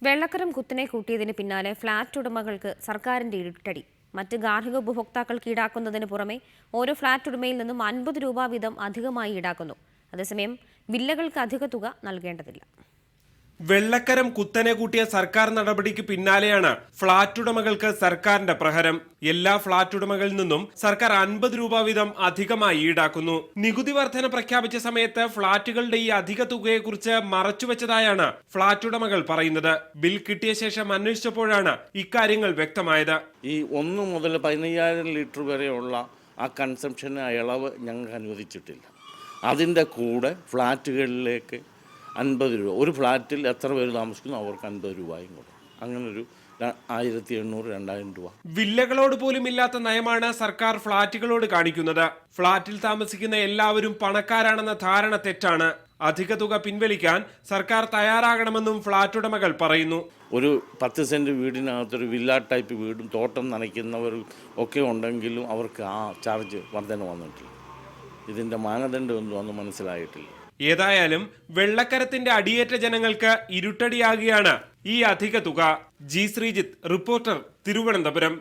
വെള്ളക്കരം കുത്തനെ കൂട്ടിയതിന് പിന്നാലെ ഫ്ളാറ്റ് ഉടമകൾക്ക് സർക്കാരിന്റെ ഇരുട്ടടി. മറ്റ് ഗാർഹിക ഉപഭോക്താക്കൾക്ക് ഈടാക്കുന്നതിന് പുറമെ ഓരോ ഫ്ളാറ്റ് ഉടമയിൽ നിന്നും 50 രൂപ വീതം അധികമായി ഈടാക്കുന്നു. അതേസമയം വില്ലകൾക്ക് അധിക തുക നൽകേണ്ടതില്ല. വെള്ളക്കരം കുത്തനെ കൂട്ടിയ സർക്കാർ നടപടിക്ക് പിന്നാലെയാണ് ഫ്ളാറ്റ് ഉടമകൾക്ക് സർക്കാരിന്റെ പ്രഹരം. എല്ലാ ഫ്ളാറ്റ് ഉടമകളിൽ നിന്നും സർക്കാർ 50 രൂപ വീതം അധികമായി ഈടാക്കുന്നു. നികുതി വർധന പ്രഖ്യാപിച്ച സമയത്ത് ഫ്ളാറ്റുകളുടെ ഈ അധിക തുകയെക്കുറിച്ച് മറച്ചുവെച്ചതായാണ് ഫ്ളാറ്റ് ഉടമകൾ പറയുന്നത്. ബിൽ കിട്ടിയ ശേഷം അന്വേഷിച്ചപ്പോഴാണ് ഇക്കാര്യങ്ങൾ വ്യക്തമായത്. ഈ 1 മുതൽ 15,000 ലിറ്റർ വരെയുള്ള ആ കൺസംഷന് ഇളവ് ഞങ്ങൾക്ക് അനുവദിച്ചിട്ടില്ല. അതിൻ്റെ കൂടെ ഫ്ളാറ്റുകളിലേക്ക് 50 രൂപ, ഒരു ഫ്ലാറ്റിൽ എത്ര പേര് താമസിക്കുന്നു അവർക്ക് 50 രൂപയും കൊടുക്കും. അങ്ങനൊരു 1,800-2,000 രൂപ. വില്ലകളോട് പോലും ഇല്ലാത്ത നയമാണ് സർക്കാർ ഫ്ളാറ്റുകളോട് കാണിക്കുന്നത്. ഫ്ളാറ്റിൽ താമസിക്കുന്ന എല്ലാവരും പണക്കാരാണെന്ന ധാരണ തെറ്റാണ്. അധിക തുക പിൻവലിക്കാൻ സർക്കാർ തയ്യാറാകണമെന്നും ഫ്ളാറ്റ് ഉടമകൾ പറയുന്നു. ഒരു 10 സെന്റ് വീടിനകത്തൊരു വില്ല ടൈപ്പ് വീടും തോട്ടം നനയ്ക്കുന്നവരും ഒക്കെ ഉണ്ടെങ്കിലും അവർക്ക് ആ ചാർജ് വർധന വന്നിട്ടില്ല. ഇതിൻ്റെ മാനദണ്ഡം എന്തുവാന്ന് മനസ്സിലായിട്ടില്ല. ഏതായാലും വെള്ളക്കരത്തിന്റെ അടിയേറ്റ ജനങ്ങൾക്ക് ഇരുട്ടടിയാകുകയാണ് ഈ അധിക തുക. G Sreejith, reporter, Thiruvananthapuram.